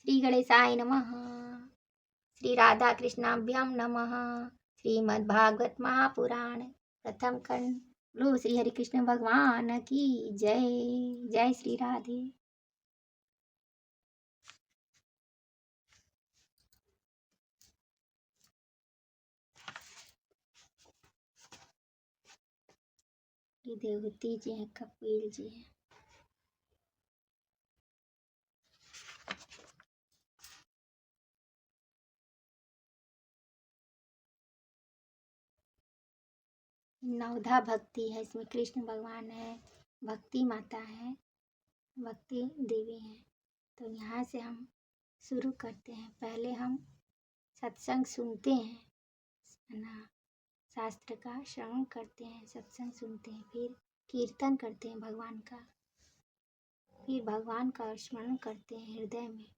श्री गणेशाय नमः। श्री राधा कृष्णाभ्यां नमः। श्रीमद्भागवत महापुराण प्रथम खंड। बोलो श्री हरि कृष्ण भगवान की जय। जय श्री राधे। देवती जी हैं, कपिल जी हैं। नवधा भक्ति है, इसमें कृष्ण भगवान है, भक्ति माता है, भक्ति देवी है। तो यहाँ से हम शुरू करते हैं। पहले हम सत्संग सुनते हैं ना, शास्त्र का श्रवण करते हैं, सत्संग सुनते हैं, फिर कीर्तन करते हैं भगवान का, फिर भगवान का स्मरण करते हैं हृदय में,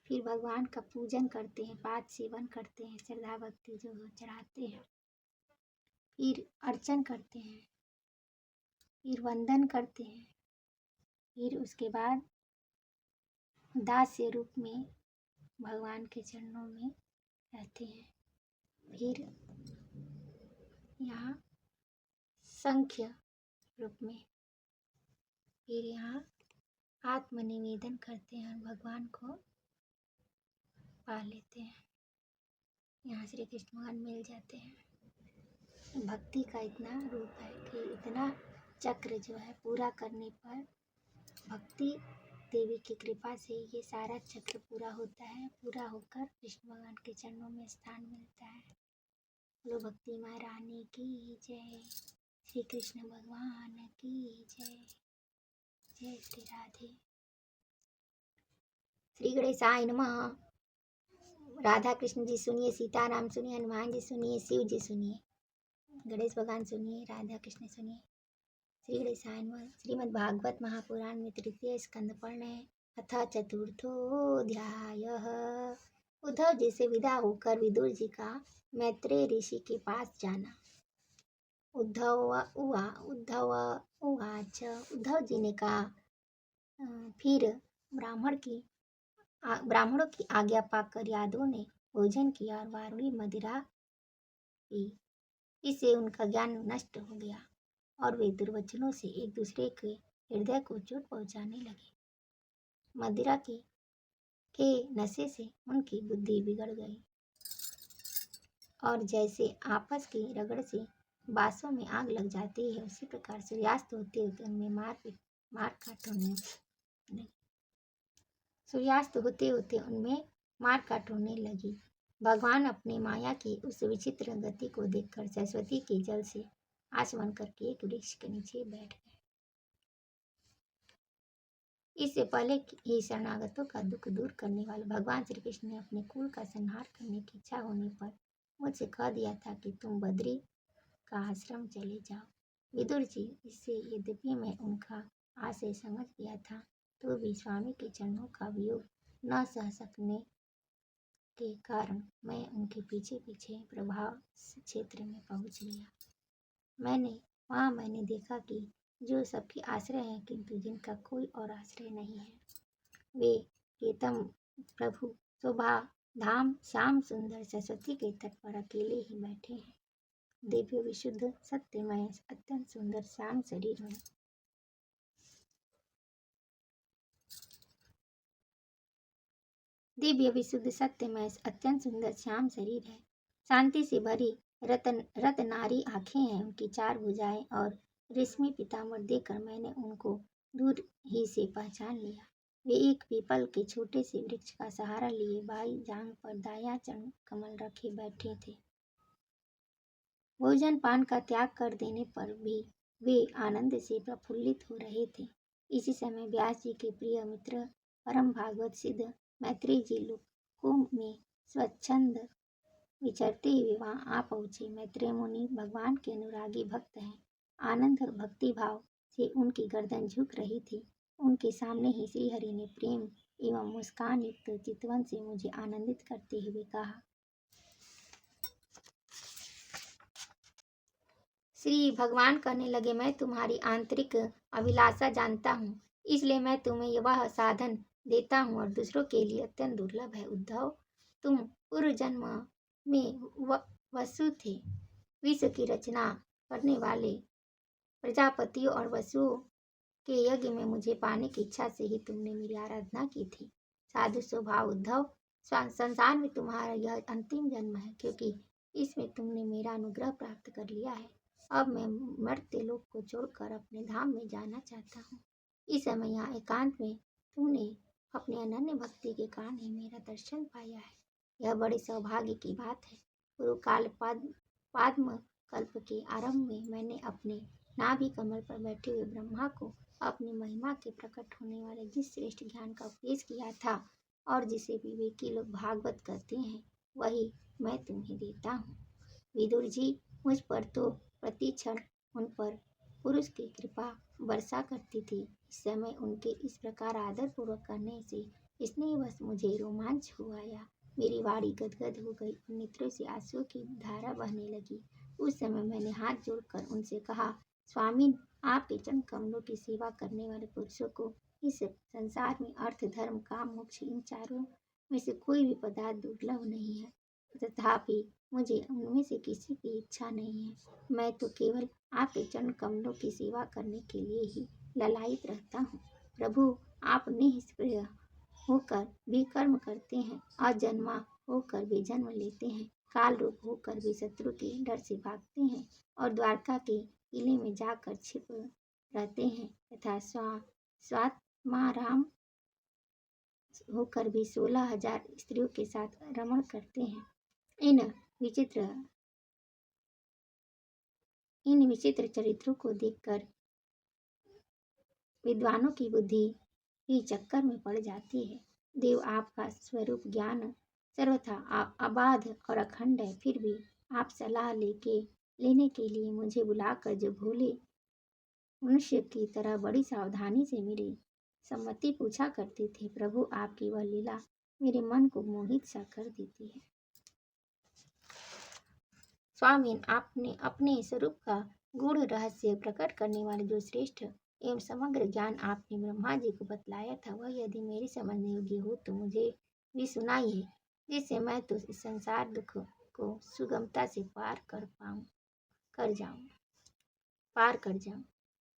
फिर भगवान का पूजन करते हैं, पाद सेवन करते हैं, श्रद्धा भक्ति जो चढ़ाते हैं, फिर अर्चन करते हैं, फिर वंदन करते हैं, फिर उसके बाद दास्य रूप में भगवान के चरणों में रहते हैं। फिर यहाँ संख्य रूप में, फिर यहाँ आत्मनिवेदन करते हैं और भगवान को पा लेते हैं। यहाँ श्री कृष्ण भगवान मिल जाते हैं। भक्ति का इतना रूप है कि इतना चक्र जो है पूरा करने पर भक्ति देवी की कृपा से ये सारा चक्र पूरा होता है। पूरा होकर कृष्ण भगवान के चरणों में स्थान मिलता है। बोलो भक्ति माँ रानी की जय। श्री कृष्ण भगवान की जय। जय श्री राधे। श्री गणेशाय नमः। राधा कृष्ण जी सुनिए, सीताराम सुनिए, हनुमान जी सुनिए, शिव जी सुनिए, गणेश भगवान सुनिए, राधा कृष्ण सुनिए। श्री गणेशाय नमः। श्रीमद्भागवत महापुराण में तृतीय स्कंद पढ़ रहे हैं। अथ चतुर्थोऽध्यायः। उद्धव जी से विदा होकर विदुर जी का मैत्रेय ऋषि के पास जाना। उद्धव जी ने कहा, फिर ब्राह्मणों की आज्ञा पाकर यादवों ने भोजन किया और वारुणी मदिरा पी। इससे उनका ज्ञान नष्ट हो गया और वे दुर्वचनों से एक दूसरे के हृदय को चोट पहुंचाने लगे। मदिरा के नशे से उनकी बुद्धि बिगड़ गई और जैसे आपस की रगड़ से बांसों में आग लग जाती है, उसी प्रकार सूर्यास्त होते होते उनमें मार काट होने लगी। भगवान अपने माया की उस विचित्र गति को देखकर सरस्वती के जल से आचमन करके एक वृक्ष के नीचे बैठ गए। इससे पहले ही शरणागतों का दुख दूर करने वाले भगवान श्री कृष्ण ने अपने कुल का संहार करने की इच्छा होने पर मुझसे कह दिया था कि तुम बद्री का आश्रम चले जाओ। विदुर जी, इससे यद्यपि मैं उनका आशय समझ गया था, तो भी स्वामी के चरणों का वियोग न सह सकने के कारण मैं उनके पीछे पीछे प्रभाव क्षेत्र में पहुंच गया। मैंने देखा कि जो सबके आश्रय हैं, किंतु जिनका कोई और आश्रय नहीं है, वे केतम प्रभु शोभा धाम श्याम सुंदर सरस्वती के तट पर अकेले ही बैठे हैं। दिव्य विशुद्ध सत्यमय अत्यंत सुंदर श्याम शरीर में दिव्य विशुद्ध सत्यमय अत्यंत सुंदर श्याम शरीर है। शांति से भरी रत्नारी आंखें हैं, उनकी चार भुजाएं और रेशमी पीताम्बर देखकर मैंने उनको दूर ही से पहचान लिया। वे एक पीपल के छोटे से वृक्ष का सहारा लिए बाई जांघ पर दायां चरण कमल रखे बैठे थे। भोजन पान का त्याग कर देने पर भी वे आनंद से प्रफुल्लित हो रहे थे। इसी समय व्यास जी के प्रिय मित्र परम भागवत सिद्ध मैत्रेय जी लोकों में स्वच्छंद विचरते हुए वहां आ पहुंचे। मैत्रेय मुनि भगवान के अनुरागी भक्त हैं। आनंद और भक्ति भाव से उनकी गर्दन झुक रही थी। उनके सामने ही श्रीहरि ने प्रेम एवं मुस्कान युक्त चितवन से मुझे आनंदित करते हुए कहा, श्री भगवान कहने लगे, मैं तुम्हारी आंतरिक अभिलाषा जानता हूँ, इसलिए मैं तुम्हें वह साधन देता हूँ और दूसरों के लिए अत्यंत दुर्लभ है। उद्धव, तुम पूर्व जन्म में वसु थे। विश्व की रचना करने वाले प्रजापतियों और वसुओं के यज्ञ में मुझे पाने की इच्छा से ही तुमने मेरी आराधना की थी। साधु स्वभाव उद्धव, संसार में तुम्हारा यह अंतिम जन्म है, क्योंकि इसमें तुमने मेरा अनुग्रह प्राप्त कर लिया है। अब मैं मर्त्य लोक को छोड़कर अपने धाम में जाना चाहता हूँ। इस समय यहाँ एकांत में तुमने अपनी अनन्य भक्ति के कारण ही मेरा दर्शन पाया है। यह बड़े सौभाग्य की बात है। पूर्व काल पाद्म कल्प के आरंभ में मैंने अपने नाभि कमल पर बैठे हुए ब्रह्मा को अपनी महिमा के प्रकट होने वाले जिस श्रेष्ठ ज्ञान का उपदेश किया था और जिसे विवेकी लोग भागवत कहते हैं, वही मैं तुम्हें देता हूँ। विदुर जी, मुझ पर तो प्रति क्षण उन पर पुरुष की कृपा वर्षा करती थी। इस समय उनके इस प्रकार आदर पूर्वक करने से स्नेहवश मुझे रोमांच हुआ या मेरी वाणी गदगद हो गई और नेत्रों से आंसुओं की धारा बहने लगी। उस समय मैंने हाथ जोड़कर उनसे कहा, स्वामी, आपके चरण कमलों की सेवा करने वाले पुरुषों को इस संसार में अर्थ, धर्म, काम, मोक्ष, इन चारों में से कोई भी पदार्थ दुर्लभ नहीं है। तथापि मुझे उनमें से किसी की इच्छा नहीं है। मैं तो केवल आपके चरण कमलों की सेवा करने के लिए ही ललायित रहता हूँ। प्रभु, आप निष्क्रिय होकर भी कर्म करते हैं, अजन्मा होकर भी जन्म लेते हैं, काल रूप होकर भी शत्रु के डर से भागते हैं और द्वारका के किले में जाकर छिप रहते हैं तथा स्वात्माराम होकर भी 16,000 स्त्रियों के साथ रमण करते हैं। इन विचित्र चरित्रों को देखकर विद्वानों की बुद्धि ही चक्कर में पड़ जाती है। देव, आपका स्वरूप ज्ञान सर्वथा अबाध और अखंड है, फिर भी आप सलाह लेने के लिए मुझे बुलाकर जो भोले मनुष्य की तरह बड़ी सावधानी से मेरी सम्मति पूछा करते थे, प्रभु, आपकी वह लीला मेरे मन को मोहित सा कर देती है। स्वामी, आपने अपने स्वरूप का गूढ़ रहस्य प्रकट करने वाले जो श्रेष्ठ एवं समग्र ज्ञान आपने ब्रह्मा जी को बतलाया था, वह यदि मेरी समझने योग्य हो तो मुझे भी सुनाइए, जिससे मैं तो इस संसार दुख को सुगमता से पार कर जाऊं।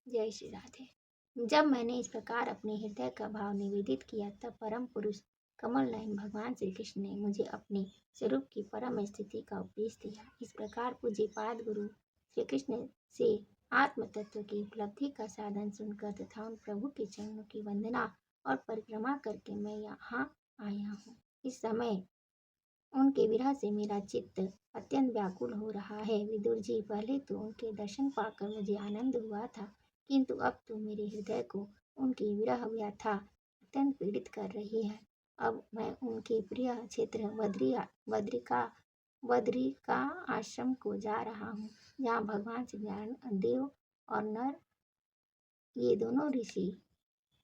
जय श्री राधे। जब मैंने इस प्रकार अपने हृदय का भाव निवेदित किया, तब परम पुरुष कमल नयन भगवान श्री कृष्ण ने मुझे अपने स्वरूप की परम स्थिति का उपदेश दिया। इस प्रकार पूज्य पाद गुरु श्री कृष्ण से आत्म तत्व की उपलब्धि का साधन सुनकर तथा उन प्रभु के चरणों की वंदना और परिक्रमा करके मैं यहाँ आया हूँ। इस समय उनके विरह से मेरा चित्त अत्यंत व्याकुल हो रहा है। विदुर जी, पहले तो उनके दर्शन पाकर मुझे आनंद हुआ था, किंतु अब तो मेरे हृदय को उनकी विरह व्यथा अत्यंत पीड़ित कर रही है। अब मैं उनके प्रिय क्षेत्र बद्रिका आश्रम को जा रहा हूँ, जहाँ भगवान श्री नारायण देव और नर, ये दोनों ऋषि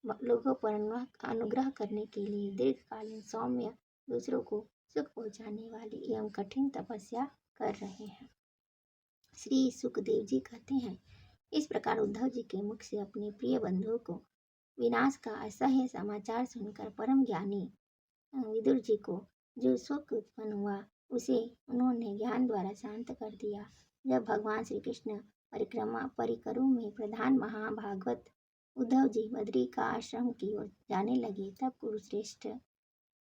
लोगों पर अनुग्रह करने के लिए दीर्घकालीन सौम्य, दूसरों को सुख पहुँचाने वाली एवं कठिन तपस्या कर रहे हैं। श्री सुखदेव जी कहते हैं, इस प्रकार उद्धव जी के मुख से अपने प्रिय बंधुओं को विनाश का असह्य समाचार सुनकर परम ज्ञानी विदुर जी को जो शोक उत्पन्न हुआ, उसे उन्होंने ज्ञान द्वारा शांत कर दिया। जब भगवान श्री कृष्ण परिकरों में प्रधान महाभागवत उद्धव जी बद्रिका आश्रम की ओर जाने लगे, तब कुरुश्रेष्ठ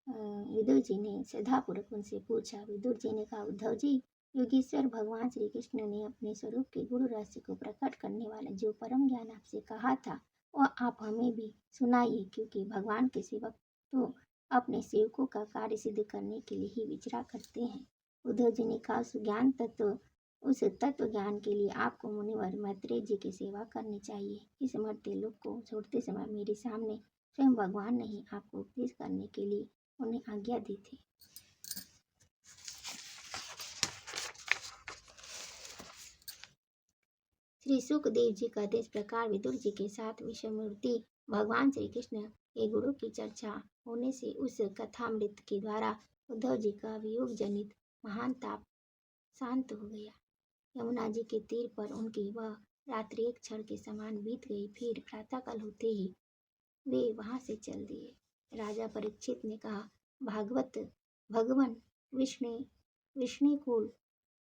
विदुर जी ने श्रद्धापूर्वक उनसे पूछा। विदुर जी ने कहा, उद्धव जी, योगीश्वर भगवान श्री कृष्ण ने अपने स्वरूप के गुरु रहस्य को प्रकट करने वाला जो परम ज्ञान आपसे कहा था, वह आप हमें भी सुनाइए, क्योंकि भगवान के सेवक तो अपने सेवकों का कार्य सिद्ध करने के लिए ही विचरा करते हैं। उद्धव जी ने कहा, उस तत्व ज्ञान के लिए आपको मुनिवर मैत्रेय जी की सेवा करनी चाहिए। इस मर्त्य लोक को छोड़ते समय मेरे सामने स्वयं भगवान ने ही आपको उपदेश करने के लिए उन्हें आज्ञा दी थी। श्री सुखदेव जी कहते, इस प्रकार विदुर जी के साथ विश्वमूर्ति भगवान श्री कृष्ण के गुरु की चर्चा होने से उस कथामृत के द्वारा उद्धव जी का वियोग जनित महान ताप शांत हो गया। यमुना जी के तीर पर उनकी वह रात्रि एक क्षण के समान बीत गई। फिर प्रातःकाल होते ही वे वहां से चल दिए। राजा परीक्षित ने कहा, भागवत भगवान विष्णुकुल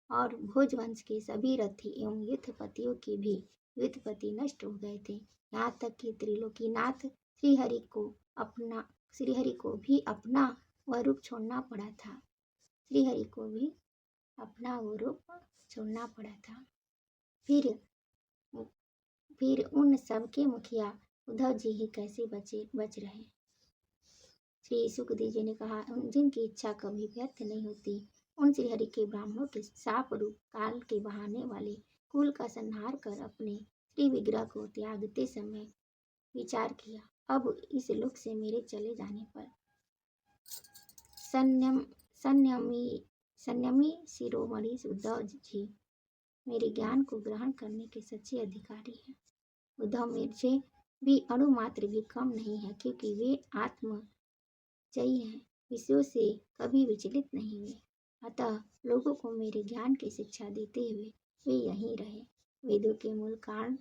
और भोजवंश के सभी रथी एवं युद्धपतियों के भी युद्धपति नष्ट हो गए थे। यहाँ तक कि त्रिलोकीनाथ श्रीहरि को भी अपना वह रूप छोड़ना पड़ा था। श्रीहरि को भी अपना वो रूप छोड़ना पड़ा था। फिर उन सब के मुखिया उद्धव जी ही कैसे बच रहे। श्री सुखदेव जी ने कहा, जिनकी इच्छा कभी व्यर्थ नहीं होती, उन श्रीहरि के ब्राह्मणों के शाप रूप काल के बहाने वाले कुल का संहार कर अपने श्री विग्रह को त्यागते समय विचार किया, अब इस लोक से मेरे चले जाने पर संयमी शिरोमणि उद्धव जी मेरे ज्ञान को ग्रहण करने के सच्चे अधिकारी हैं। उद्धव मुझसे भी अणुमात्र भी कम नहीं है, क्योंकि वे आत्मजयी हैं, विषयों से कभी विचलित नहीं हुए। अतः लोगों को मेरे ज्ञान की शिक्षा देते हुए वे यहीं रहे। वेदों के मूल कारण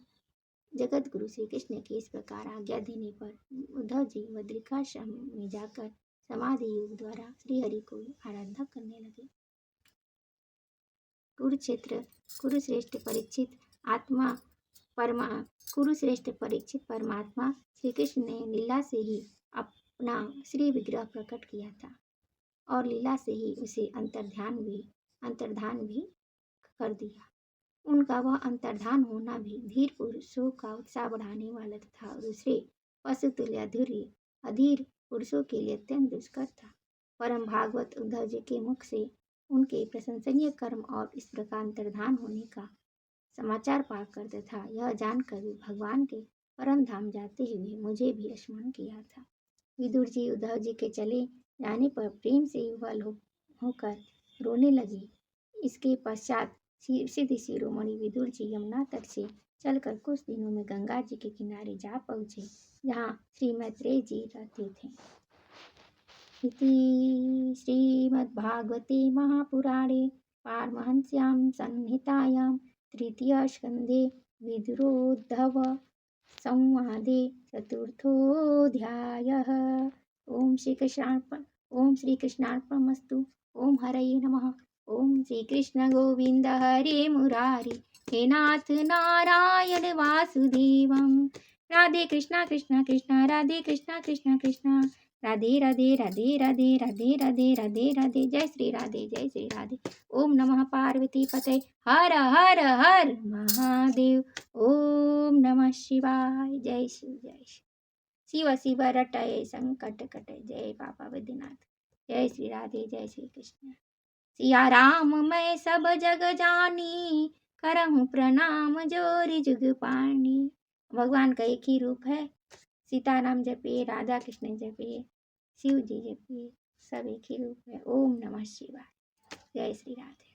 जगत गुरु श्री कृष्ण के इस प्रकार आज्ञा देने पर उद्धव जी बद्रिकाश्रम में जाकर समाधि योग द्वारा श्रीहरि को आराधना करने लगे। कुरुश्रेष्ठ परीक्षित परमात्मा श्री कृष्ण ने लीला से ही अपना श्री विग्रह प्रकट किया था और लीला से ही उसे अंतर्धान भी कर दिया। उनका वह अंतर्धान होना भी धीर पुरुषों का उत्साह बढ़ाने वाला तथा दूसरे पशुतुल्य अधीर पुरुषों के लिए अत्यंत दुष्कर था। परम भागवत उद्धव जी के मुख से उनके प्रशंसनीय कर्म और इस प्रकार अंतर्धान होने का समाचार पाकर तथा यह जानकर भी भगवान के परम धाम जाते हुए मुझे भी स्मरण किया था। विदुर जी उद्धव जी के चले जाने पर प्रेम से विह्वल होकर रोने लगे। इसके पश्चात सिद्ध शिरोमणि विदुर जी यमुना तट से चलकर कुछ दिनों में गंगा जी के किनारे जा पहुँचे, जहाँ श्री मैत्रेय जी रहते थे। इति श्रीमद्भागवते महापुराणे पारमहंस्यां संहितायां तृतीय स्कंधे विदुरोद्धव संवादे चतुर्थोऽध्यायः। ओम श्री कृष्णार्पणमस्तु। ओम हरये नमः। ओम श्री कृष्ण गोविंद हरे मुरारी, हे नाथ नारायण वासुदेवम। राधे कृष्णा कृष्णा कृष्णा, राधे कृष्णा कृष्णा कृष्णा, राधे राधे राधे राधे राधे राधे राधे राधे। जय श्री राधे, जय श्री राधे। ओम नमः पार्वती पते, हर हर हर महादेव। ओम नमः शिवाय। जय शिव, जय शिव। शिव शिव रटय संकट कटय, जय बाबा वैद्यनाथ। जय श्री राधे, जय श्री कृष्ण। सिया राम मैं सब जग जानी, करहूँ प्रणाम जोरी जुग पानी। भगवान का एक ही रूप है। सीताराम जपिए, राधा कृष्ण जपिए, शिव जी जपिए, सब एक ही रूप है। ओम नमः शिवाय। जय श्री राधे।